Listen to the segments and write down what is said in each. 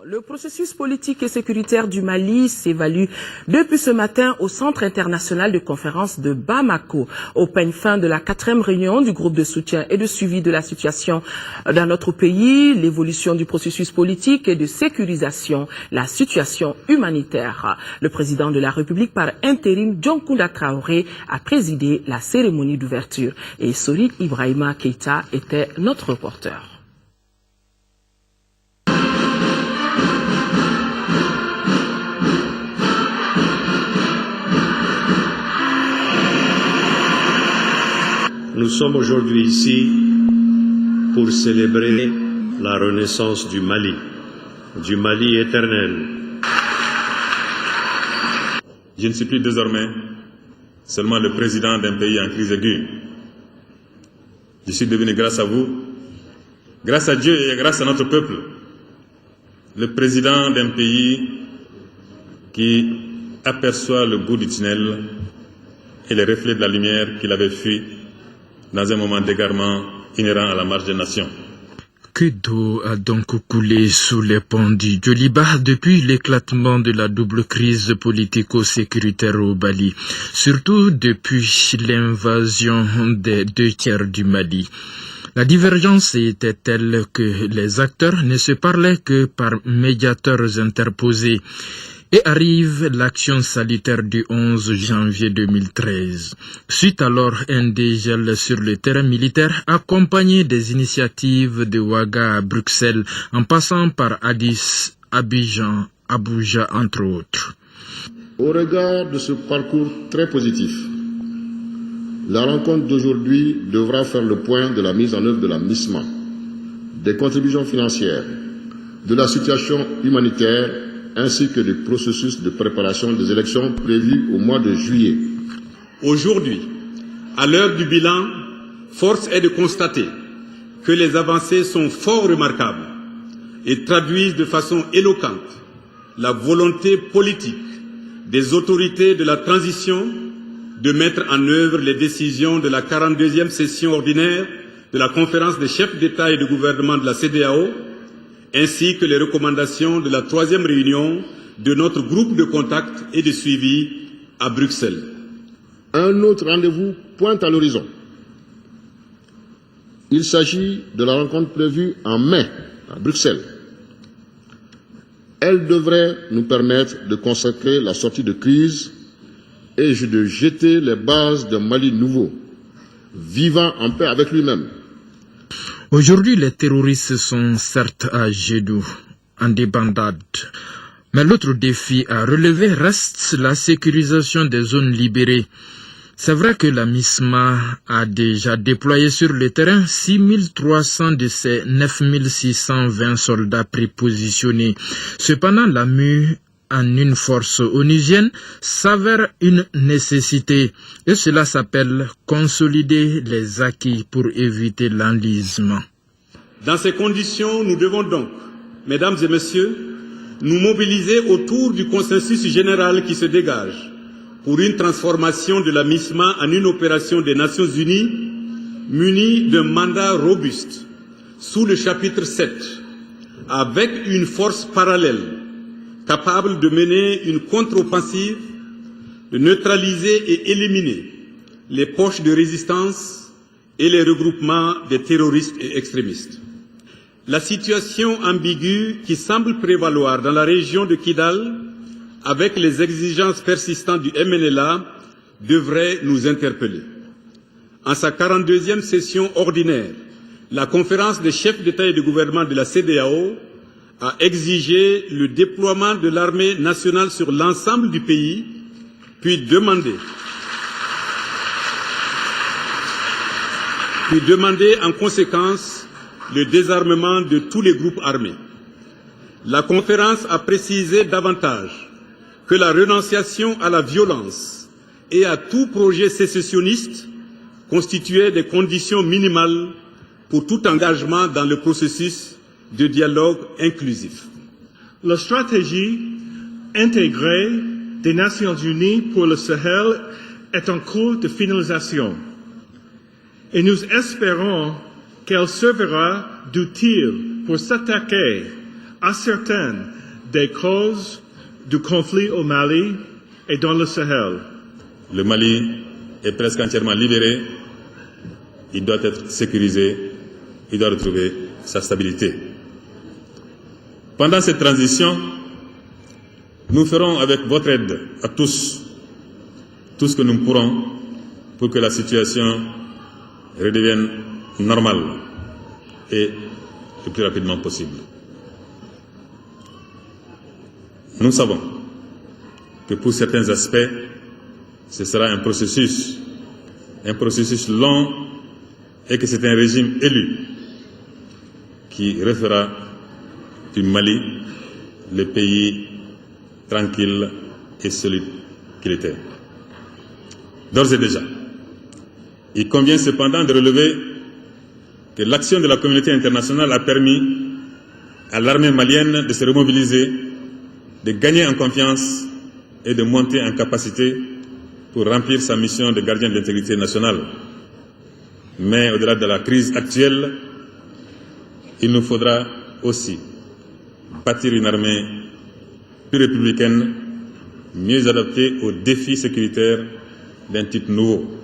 Le processus politique et sécuritaire du Mali s'évalue depuis ce matin au Centre international de conférence de Bamako. Au peigne fin de la 4e réunion du groupe de soutien et de suivi de la situation dans notre pays, l'évolution du processus politique et de sécurisation, la situation humanitaire. Le président de la République par intérim, Dioncounda Traoré, a présidé la cérémonie d'ouverture. Et Sorid Ibrahima Keita était notre reporter. Nous sommes aujourd'hui ici pour célébrer la renaissance du Mali éternel. Je ne suis plus désormais seulement le président d'un pays en crise aiguë. Je suis devenu, grâce à vous, grâce à Dieu et grâce à notre peuple, le président d'un pays qui aperçoit le bout du tunnel et les reflets de la lumière qu'il avait fui dans un moment d'égarement inhérent à la marche des nations. Que d'eau a donc coulé sous les ponts du Djoliba depuis l'éclatement de la double crise politico-sécuritaire au Mali, surtout depuis l'invasion des 2/3 du Mali. La divergence était telle que les acteurs ne se parlaient que par médiateurs interposés. Et arrive l'action salutaire du 11 janvier 2013. Suite alors un dégel sur le terrain militaire accompagné des initiatives de Ouaga à Bruxelles en passant par Addis, Abidjan, Abuja entre autres. Au regard de ce parcours très positif, la rencontre d'aujourd'hui devra faire le point de la mise en œuvre de la MISMA, des contributions financières, de la situation humanitaire ainsi que du processus de préparation des élections prévues au mois de juillet. Aujourd'hui, à l'heure du bilan, force est de constater que les avancées sont fort remarquables et traduisent de façon éloquente la volonté politique des autorités de la transition de mettre en œuvre les décisions de la 42e session ordinaire de la conférence des chefs d'État et de gouvernement de la CEDEAO, ainsi que les recommandations de la 3e réunion de notre groupe de contact et de suivi à Bruxelles. Un autre rendez-vous pointe à l'horizon. Il s'agit de la rencontre prévue en mai à Bruxelles. Elle devrait nous permettre de consacrer la sortie de crise et de jeter les bases d'un Mali nouveau, vivant en paix avec lui-même. Aujourd'hui, les terroristes sont certes à genoux, en débandade. Mais l'autre défi à relever reste la sécurisation des zones libérées. C'est vrai que la MISMA a déjà déployé sur le terrain 6300 de ses 9620 soldats prépositionnés. Cependant, la mue en une force onusienne s'avère une nécessité et cela s'appelle consolider les acquis pour éviter l'enlisement. Dans ces conditions, nous devons donc, mesdames et messieurs, nous mobiliser autour du consensus général qui se dégage pour une transformation de la MISMA en une opération des Nations Unies munie d'un mandat robuste sous le chapitre 7 avec une force parallèle capable de mener une contre-offensive, de neutraliser et éliminer les poches de résistance et les regroupements des terroristes et extrémistes. La situation ambiguë qui semble prévaloir dans la région de Kidal, avec les exigences persistantes du MNLA, devrait nous interpeller. En sa 42e session ordinaire, la conférence des chefs d'État et de gouvernement de la CEDEAO a exigé le déploiement de l'armée nationale sur l'ensemble du pays, puis demandé en conséquence le désarmement de tous les groupes armés. La conférence a précisé davantage que la renonciation à la violence et à tout projet sécessionniste constituait des conditions minimales pour tout engagement dans le processus de dialogue inclusif. La stratégie intégrée des Nations Unies pour le Sahel est en cours de finalisation et nous espérons qu'elle servira d'outil pour s'attaquer ascertaine des causes du conflit au Mali et dans le Sahel. Le Mali est presque entièrement libéré. Il doit être sécurisé. Il doit retrouver sa stabilité. Pendant cette transition, nous ferons avec votre aide à tous tout ce que nous pourrons pour que la situation redevienne normale et le plus rapidement possible. Nous savons que pour certains aspects, ce sera un processus long et que c'est un régime élu qui refera du Mali le pays tranquille et solide qu'il était. D'ores et déjà, il convient cependant de relever que l'action de la communauté internationale a permis à l'armée malienne de se remobiliser, de gagner en confiance et de monter en capacité pour remplir sa mission de gardien de l'intégrité nationale. Mais au-delà de la crise actuelle, il nous faudra aussi bâtir une armée plus républicaine, mieux adaptée aux défis sécuritaires d'un type nouveau.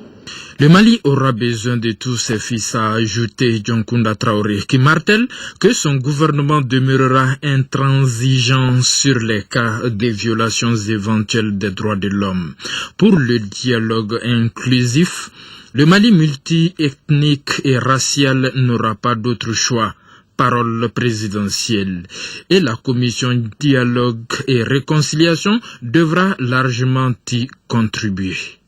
Le Mali aura besoin de tous ses fils, a ajouté Dioncounda Traoré, qui martèle que son gouvernement demeurera intransigeant sur les cas de violations éventuelles des droits de l'homme. Pour le dialogue inclusif, le Mali multi-ethnique et racial n'aura pas d'autre choix. Parole présidentielle. Et la commission dialogue et réconciliation devra largement y contribuer.